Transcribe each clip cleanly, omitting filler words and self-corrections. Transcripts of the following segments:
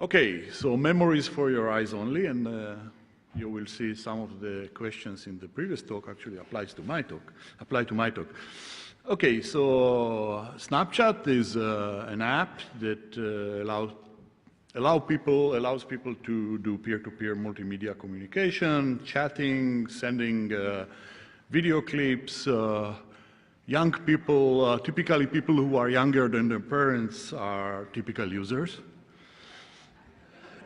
Okay, so memories for your eyes only, and you will see some of the questions in the previous talk actually apply to my talk. Okay, so Snapchat is an app that allows people to do peer-to-peer multimedia communication, chatting, sending video clips. Young people, typically people who are younger than their parents, are typical users.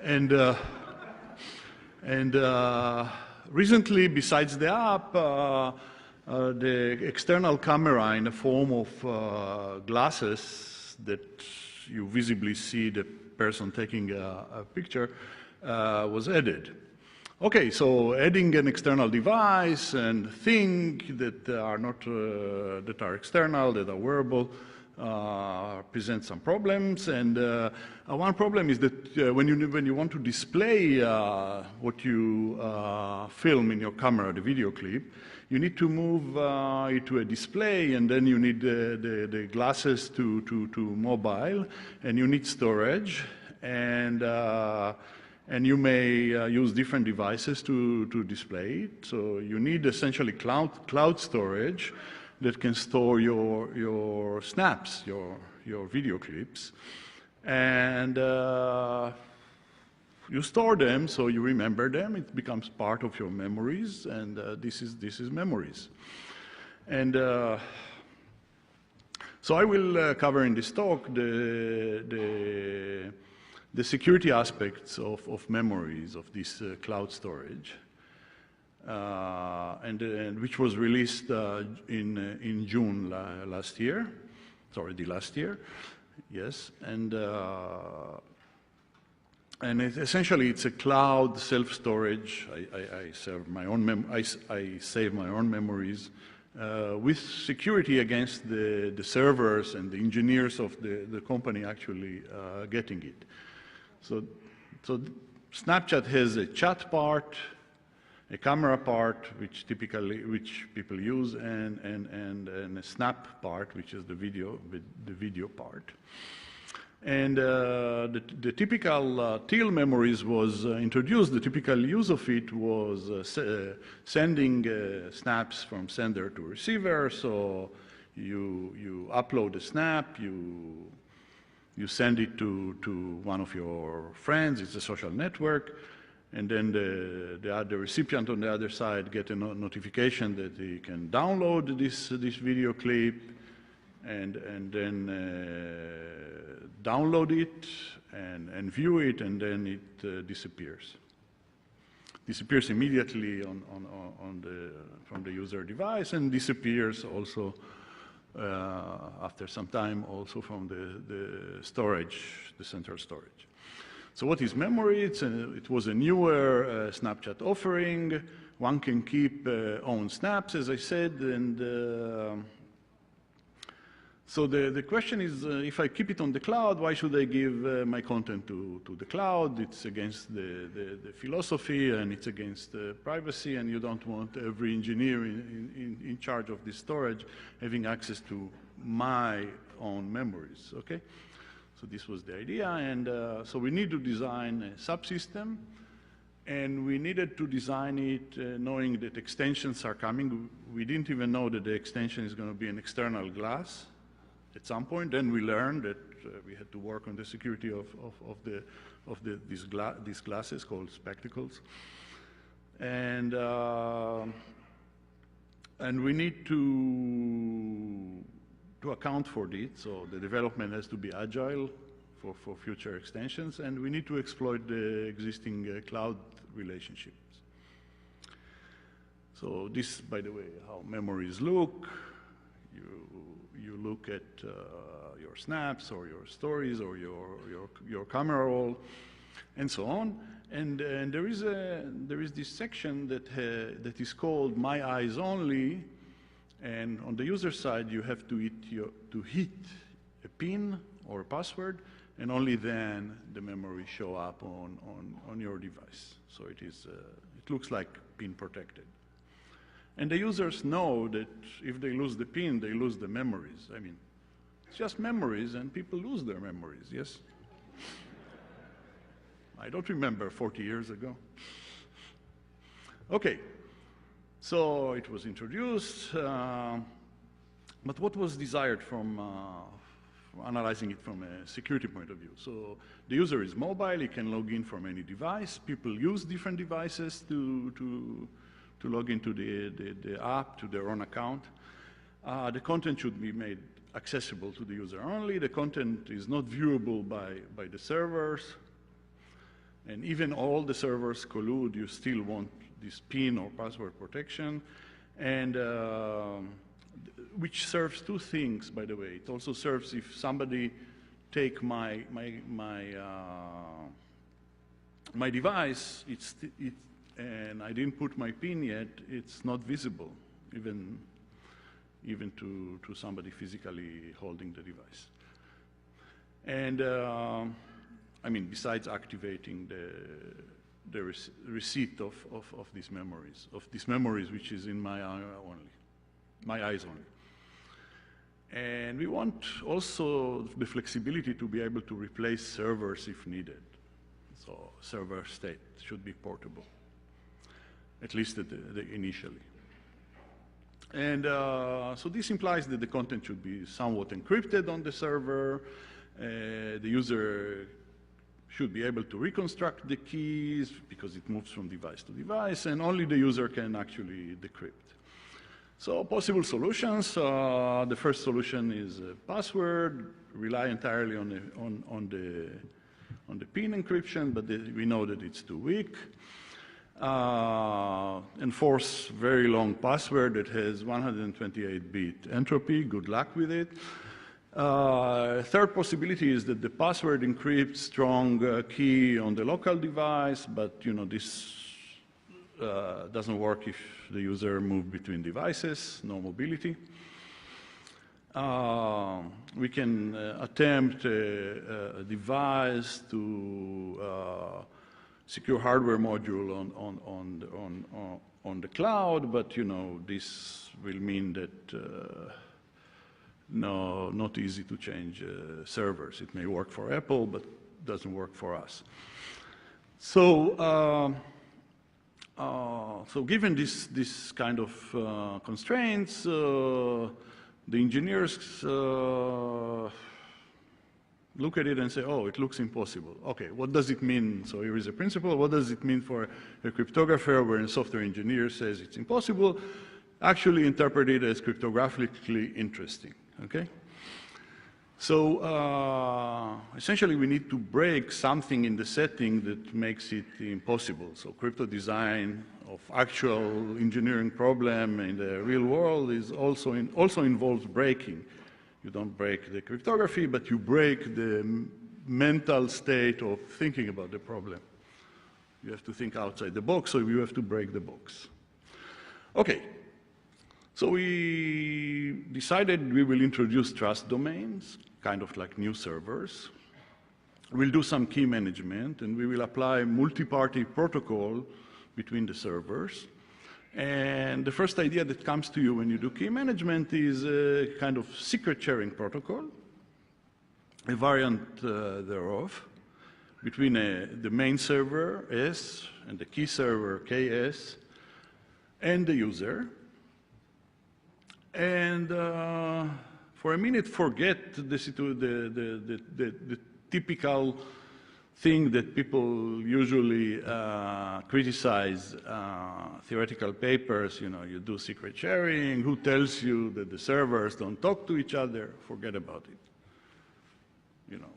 And recently, besides the app, the external camera in the form of glasses that you visibly see the person taking a picture was added. Okay, so adding an external device and thing that are not that are external, that are wearable, presents some problems. And one problem is that when you want to display what you film in your camera, the video clip, you need to move it to a display, and then you need the glasses to mobile, and you need storage, and you may use different devices to display it. So you need essentially cloud storage that can store your snaps, your video clips, and you store them so you remember them. It becomes part of your memories, and this is memories. And so I will cover in this talk the security aspects of memories of this cloud storage, and which was released in June last year. It's already last year, yes. And essentially, it's a cloud self-storage. I save my own memories with security against the servers and the engineers of the company actually getting it. So Snapchat has a chat part, a camera part, which people use, and a snap part, which is the video part. And the typical TIL memories was introduced. The typical use of it was sending snaps from sender to receiver. So you upload a snap, you send it to one of your friends. It's a social network, and then the recipient on the other side get a notification that he can download this video clip, and then download it and view it, and then it disappears. Disappears immediately from the user device, and disappears also after some time also from the storage, the central storage. So what is memory? It was a newer Snapchat offering. One can keep own snaps, as I said, and so the question is, if I keep it on the cloud, why should I give my content to the cloud? It's against the philosophy, and it's against privacy, and you don't want every engineer in charge of this storage having access to my own memories, okay? So this was the idea, and so we need to design a subsystem, and we needed to design it knowing that extensions are coming. We didn't even know that the extension is going to be an external glass at some point. Then we learned that we had to work on the security of these glasses called spectacles, and we need to account for it. So the development has to be agile for future extensions, and we need to exploit the existing cloud relationships. So this, by the way, how memories look. You look at your snaps or your stories or your camera roll, and so on. And there is this section that is called My Eyes Only, and on the user side you have to hit a PIN or a password, and only then the memory show up on your device. So it looks like PIN protected. And the users know that if they lose the PIN, they lose the memories. I mean, it's just memories, and people lose their memories, yes? I don't remember, 40 years ago. Okay, so it was introduced, but what was desired from analyzing it from a security point of view? So the user is mobile, he can log in from any device. People use different devices to log into the app, to their own account. The content should be made accessible to the user only. The content is not viewable by the servers. And even all the servers collude, you still want this PIN or password protection. And which serves two things, by the way. It also serves if somebody take my device, and I didn't put my PIN yet, it's not visible, even to somebody physically holding the device. And I mean, besides activating the receipt of these memories, which is in my eyes only. And we want also the flexibility to be able to replace servers if needed. So server state should be portable, at least initially. And so this implies that the content should be somewhat encrypted on the server. The user should be able to reconstruct the keys because it moves from device to device, and only the user can actually decrypt. So possible solutions, the first solution is a password, rely entirely on the PIN encryption, but we know that it's too weak. Enforce very long password that has 128-bit entropy, good luck with it. Third possibility is that the password encrypts strong key on the local device, but this doesn't work if the user moves between devices, no mobility. We can attempt a device to secure hardware module on the cloud, but this will mean that no, not easy to change servers. It may work for Apple, but doesn't work for us. So, so given this kind of constraints, the engineers look at it and say, oh, it looks impossible. Okay, what does it mean? So here is a principle. What does it mean for a cryptographer where a software engineer says it's impossible? Actually interpret it as cryptographically interesting, okay? So essentially we need to break something in the setting that makes it impossible. So crypto design of actual engineering problem in the real world is also involves breaking. You don't break the cryptography, but you break the mental state of thinking about the problem. You have to think outside the box, so you have to break the box. Okay, so we decided we will introduce trust domains, kind of like new servers. We'll do some key management, and we will apply multi-party protocol between the servers. And the first idea that comes to you when you do key management is a kind of secret sharing protocol, a variant thereof, between the main server, S, and the key server, KS, and the user. And for a minute, forget the typical thing that people usually criticize theoretical papers. You do secret sharing. Who tells you that the servers don't talk to each other? Forget about it.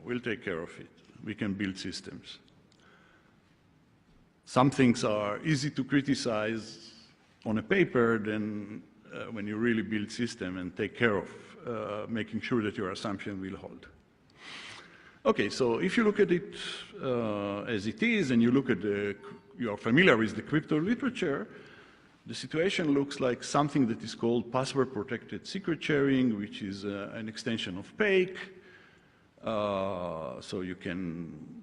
We'll take care of it. We can build systems. Some things are easy to criticize on a paper than when you really build system and take care of making sure that your assumption will hold. Okay, so if you look at it as it is, and you look at you are familiar with the crypto literature, the situation looks like something that is called password-protected secret sharing, which is an extension of PAKE. So you can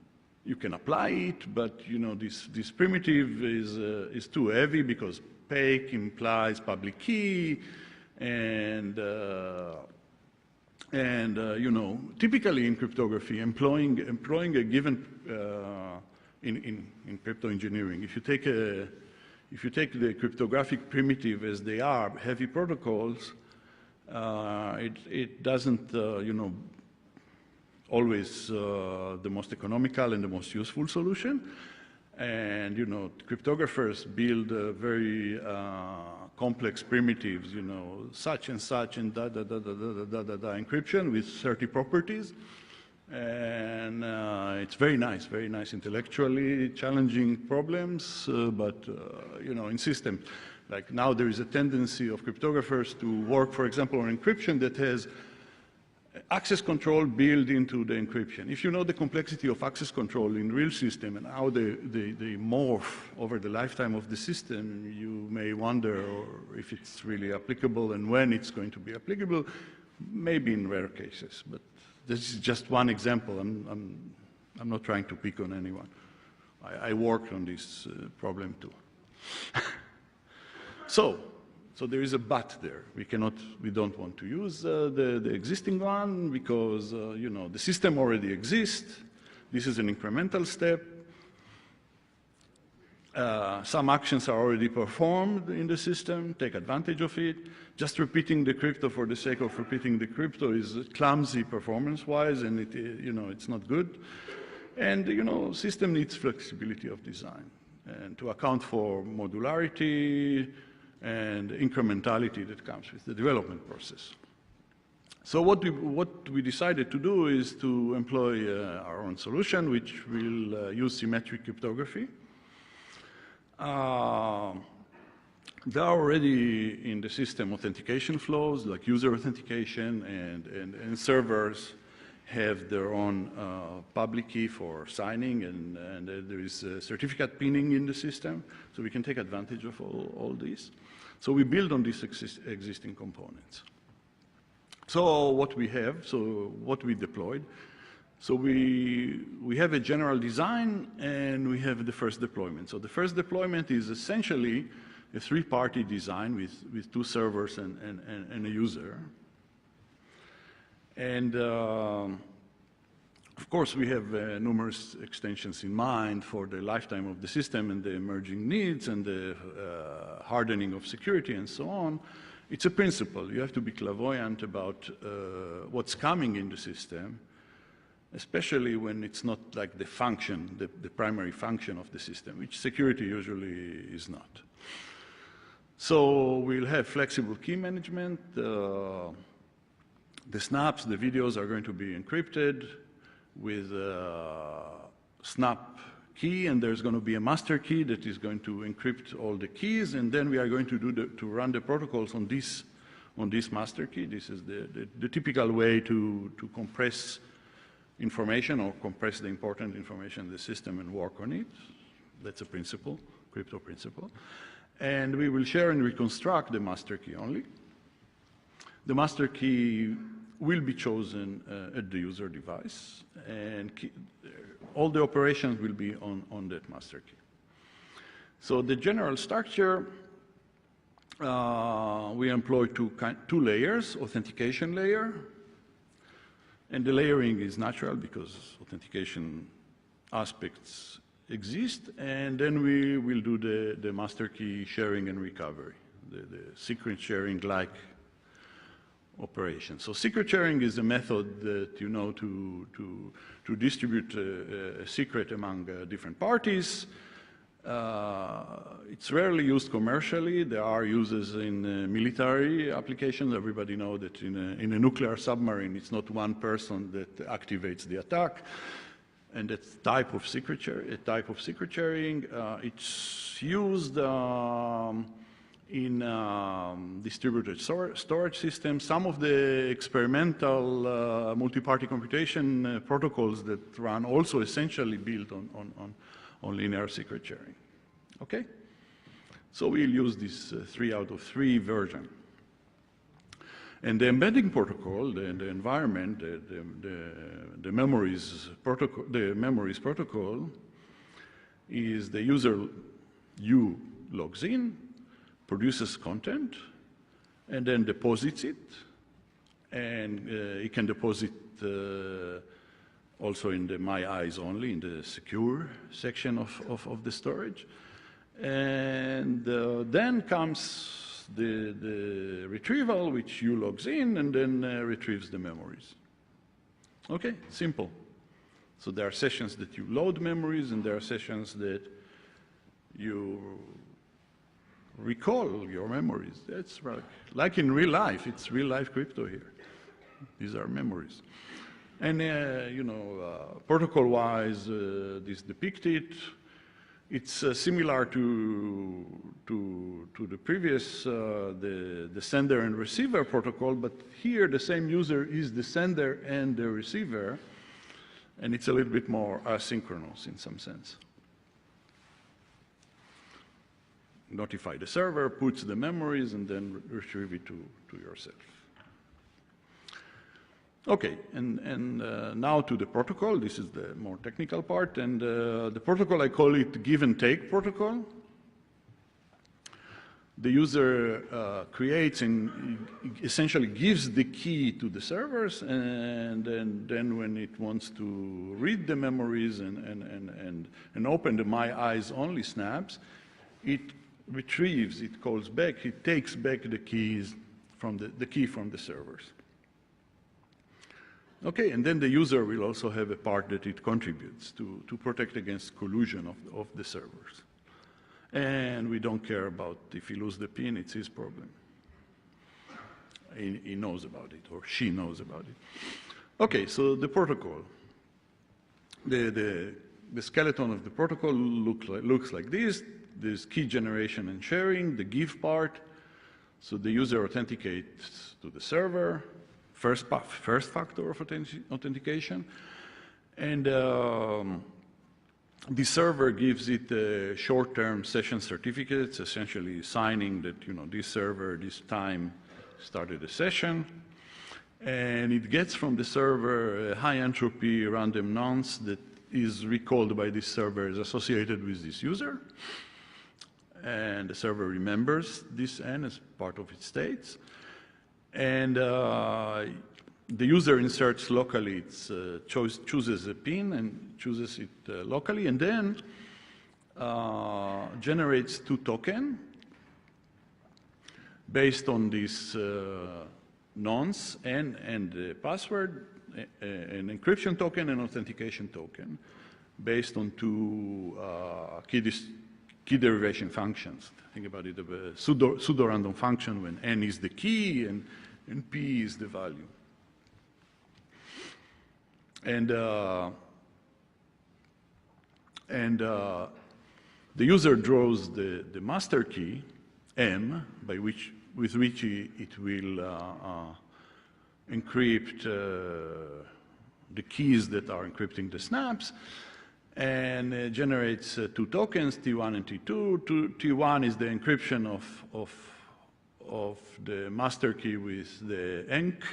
apply it, but this primitive is too heavy because PAKE implies public key, and typically in cryptography, employing a given in crypto engineering. If you take the cryptographic primitive as they are, heavy protocols, it doesn't, always the most economical and the most useful solution. And, cryptographers build very complex primitives, such and such and encryption with 30 properties. And it's very nice intellectually challenging problems, but, in systems. Like now there is a tendency of cryptographers to work, for example, on encryption that has access control built into the encryption. If you know the complexity of access control in real system and how they morph over the lifetime of the system, you may wonder if it's really applicable and when it's going to be applicable, maybe in rare cases. But this is just one example. I'm not trying to pick on anyone. I worked on this problem too. So there is a but there. We don't want to use the existing one because, the system already exists. This is an incremental step. Some actions are already performed in the system. Take advantage of it. Just repeating the crypto for the sake of repeating the crypto is clumsy performance-wise, and it's not good. And, system needs flexibility of design and to account for modularity and incrementality that comes with the development process. So what we decided to do is to employ our own solution, which will use symmetric cryptography. There are already in the system authentication flows, like user authentication, and servers have their own public key for signing, and there is certificate pinning in the system, so we can take advantage of all these. So we build on these existing components. So what we deployed, so we have a general design and we have the first deployment. So the first deployment is essentially a three-party design with two servers and a user. And of course, we have numerous extensions in mind for the lifetime of the system and the emerging needs and the hardening of security and so on. It's a principle. You have to be clairvoyant about what's coming in the system, especially when it's not like the function, the primary function of the system, which security usually is not. So we'll have flexible key management. The snaps, the videos are going to be encrypted with snap key, and there's going to be a master key that is going to encrypt all the keys, and then we are going to run the protocols on this master key. This is the typical way to compress information or compress the important information in the system and work on it. That's a principle, crypto principle. And we will share and reconstruct the master key only. The master key will be chosen at the user device, and all the operations will be on that master key. So the general structure, we employ two layers, authentication layer, and the layering is natural because authentication aspects exist, and then we will do the master key sharing and recovery, the secret sharing like operation. So secret sharing is a method that to distribute a secret among different parties. It's rarely used commercially. There are uses in military applications. Everybody knows that in a nuclear submarine, it's not one person that activates the attack. And that's a type of secret sharing. It's used in distributed storage systems. Some of the experimental multi-party computation protocols that run also essentially built on linear secret sharing. Okay? So we'll use this 3 out of 3 version. And the embedding protocol, the environment, the memories protocol is the user logs in, produces content, and then deposits it. And it can deposit also in the My Eyes Only, in the secure section of the storage. And then comes the retrieval, which you logs in and then retrieves the memories. Okay, simple. So there are sessions that you load memories, and there are sessions that you recall your memories. That's like in real life. It's real life crypto here. These are memories. And, protocol-wise, this depicted. It's similar to the previous, the sender and receiver protocol, but here the same user is the sender and the receiver, and it's a little bit more asynchronous in some sense. Notify the server, puts the memories, and then retrieve it to yourself. Okay, and now to the protocol. This is the more technical part, and the protocol, I call it give and take protocol. The user creates and essentially gives the key to the servers, and then when it wants to read the memories and open the My Eyes Only snaps, it retrieves, it calls back, it takes back the keys from the key from the servers. Okay, and then the user will also have a part that it contributes to protect against collusion of the servers. And we don't care about if he loses the pin, it's his problem. He knows about it, or she knows about it. Okay, so the protocol. The skeleton of the protocol looks like this. There's key generation and sharing, the give part. So the user authenticates to the server, first factor of authentication. And the server gives it short-term session certificates, essentially signing that, this server, this time, started a session. And it gets from the server a high entropy random nonce that is recalled by this server as associated with this user. And the server remembers this N as part of its states. And the user inserts locally, chooses a pin and chooses it locally, and then generates 2 tokens based on this nonce and the password, an encryption token and authentication token, based on 2 key derivation functions. Think about it, a pseudo-random function when N is the key and P is the value. And the user draws the master key, M, with which it will encrypt the keys that are encrypting the snaps, and generates 2 tokens, T1 and T2. T1 is the encryption of the master key with the enc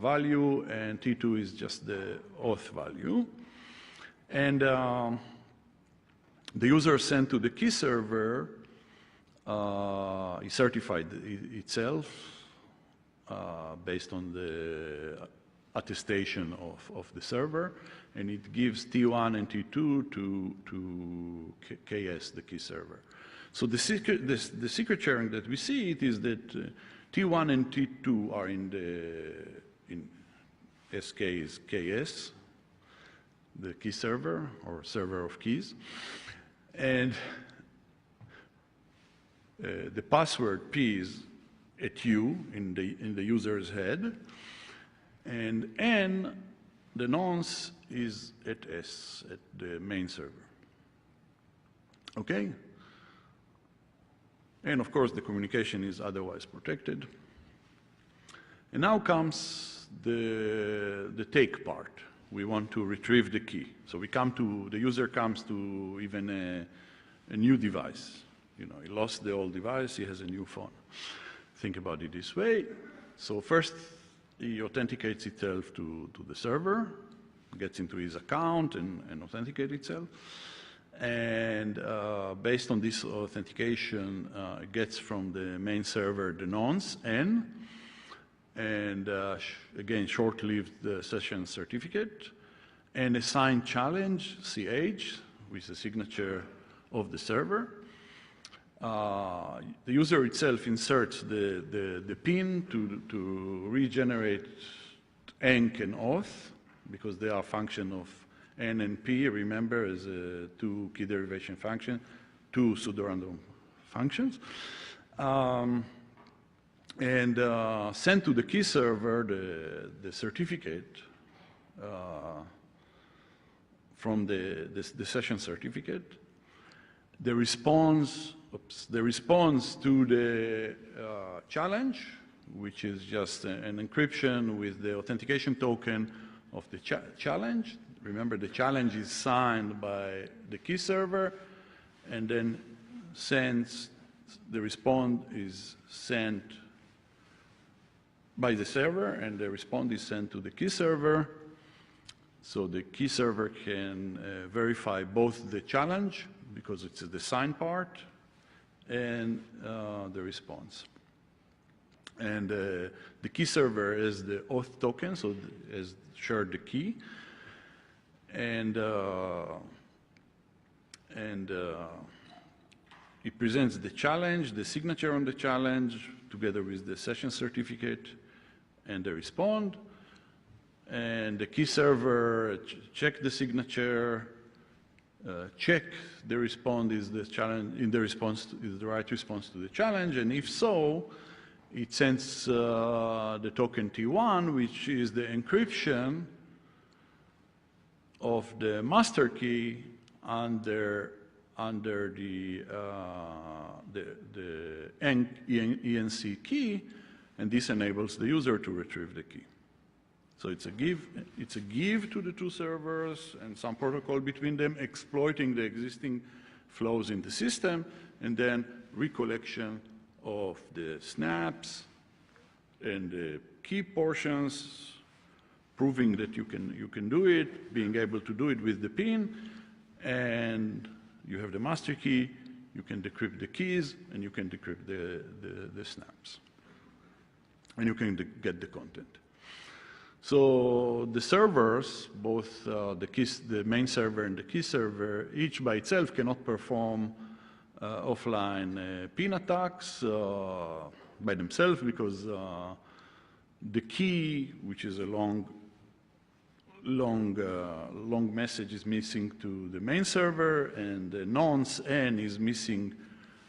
value, and T2 is just the auth value. And the user sent to the key server, he certified itself based on the attestation of the server, and it gives T1 and T2 to KS, the key server. So the secret sharing that we see it is that T1 and T2 are in SK is KS, the key server or server of keys, and the password P is at U in the user's head, and N, the nonce, is at S, at the main server. Okay? And of course, the communication is otherwise protected. And now comes the take part. We want to retrieve the key. So the user comes to even a new device. He lost the old device, he has a new phone. Think about it this way. So first, he authenticates itself to the server, gets into his account and authenticates itself. And based on this authentication, it gets from the main server the nonce N, and again, short-lived session certificate, and a signed challenge, CH, with the signature of the server. The user itself inserts the PIN to regenerate enc and auth, because they are a function of N and P, remember, as two key derivation functions, two pseudorandom functions. And send to the key server the certificate from the session certificate. The response to the challenge, which is just an encryption with the authentication token of the challenge. Remember, the challenge is signed by the key server, and then the response is sent by the server, and the response is sent to the key server. So the key server can verify both the challenge, because it's the signed part, and the response. And the key server is the auth token, so has shared the key. And it presents the challenge, the signature on the challenge, together with the session certificate and the response. And the key server check the signature, check the response is the challenge, in the response is the right response to the challenge, and if so, it sends the token T1, which is the encryption of the master key under the ENC key, and this enables the user to retrieve the key. So it's a give to the two servers and some protocol between them, exploiting the existing flows in the system, and then recollection of the snaps and the key portions, proving that you can do it, being able to do it with the PIN, and you have the master key, you can decrypt the keys, and you can decrypt the snaps. And you can get the content. So the servers, both the main server and the key server, each by itself cannot perform offline PIN attacks by themselves, because the key, which is a long message, is missing to the main server, and the nonce N is missing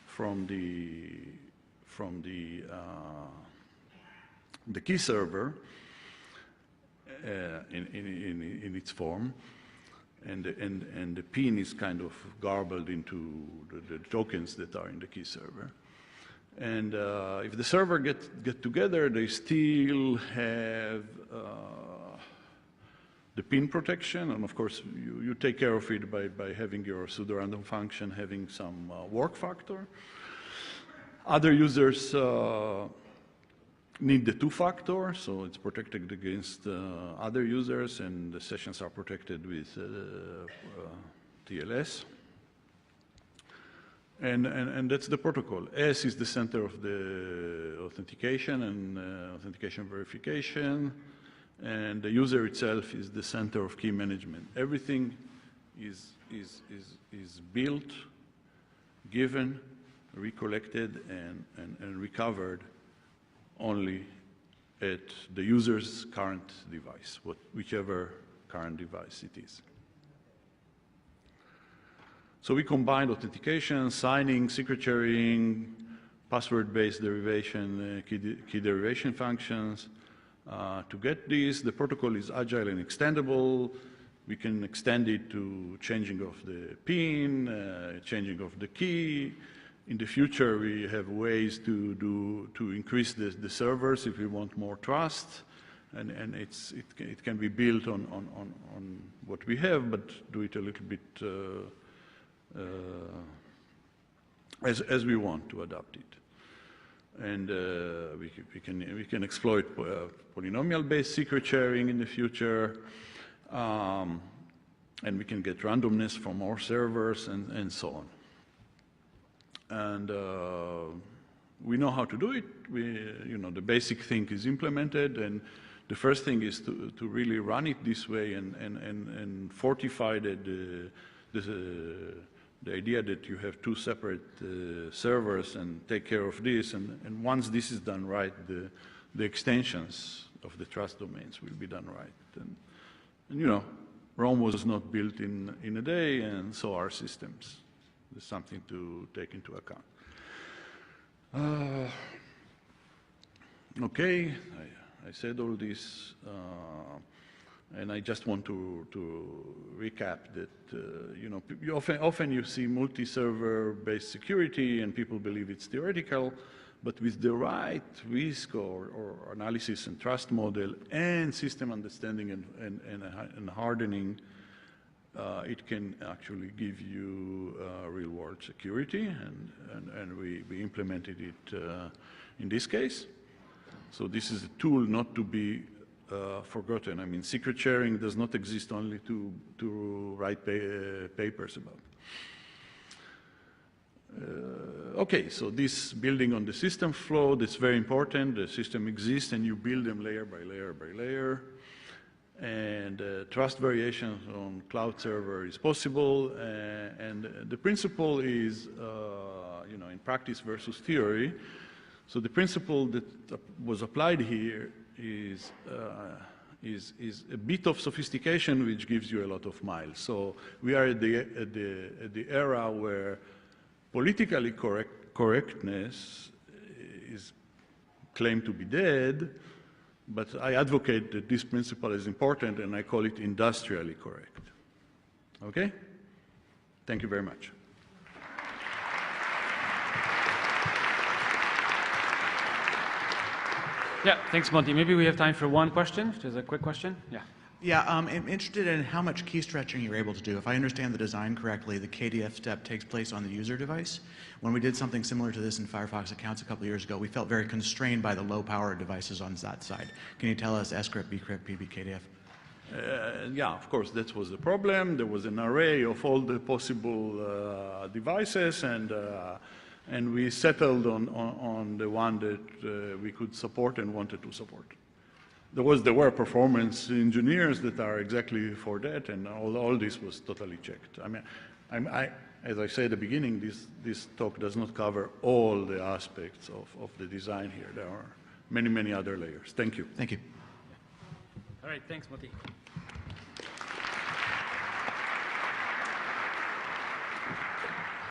from the key server in its form, and the PIN is kind of garbled into the tokens that are in the key server. And if the server get together, they still have the PIN protection, and of course you take care of it by having your pseudorandom function having some work factor. Other users need the two-factor, so it's protected against other users, and the sessions are protected with TLS. And that's the protocol. S is the center of the authentication and authentication verification, and the user itself is the center of key management. Everything is built, given, recollected, and recovered only at the user's current device, whichever current device it is. So we combined authentication, signing, secret sharing, password-based derivation, key derivation functions. To get this, the protocol is agile and extendable. We can extend it to changing of the PIN, changing of the key. In the future, we have ways to increase the servers if we want more trust, and it can be built on what we have, but do it a little bit as we want to adapt it. And we can exploit polynomial-based secret sharing in the future, and we can get randomness from our servers and so on. And we know how to do it. The basic thing is implemented, and the first thing is to really run it this way and fortify the idea that you have two separate servers and take care of this. And once this is done right, the extensions of the trust domains will be done right. And Rome was not built in a day, and so are systems. There's something to take into account. Okay, I said all this, and I just want to recap that often you see multi-server-based security, and people believe it's theoretical, but with the right risk or analysis and trust model and system understanding and hardening, it can actually give you real-world security, and we implemented it in this case. So this is a tool not to be forgotten. I mean, secret sharing does not exist only to write papers about. Okay, so this building on the system flow, that's very important. The system exists, and you build them layer by layer by layer. And trust variations on cloud server is possible, and the principle is, in practice versus theory. So the principle that was applied here is a bit of sophistication, which gives you a lot of miles. So we are at the era where politically correctness is claimed to be dead. But I advocate that this principle is important, and I call it industrially correct. Okay? Thank you very much. Yeah, thanks, Moti. Maybe we have time for one question, if there's a quick question. Yeah. Yeah, I'm interested in how much key stretching you're able to do. If I understand the design correctly, the KDF step takes place on the user device. When we did something similar to this in Firefox accounts a couple of years ago, we felt very constrained by the low-power devices on that side. Can you tell us scrypt, bcrypt, pbkdf? Yeah, of course, that was the problem. There was an array of all the possible devices, and we settled on the one that we could support and wanted to support. There were performance engineers that are exactly for that, and all this was totally checked. I mean, as I said at the beginning, this talk does not cover all the aspects of the design here. There are many, many other layers. Thank you. Thank you. All right, thanks, Moti.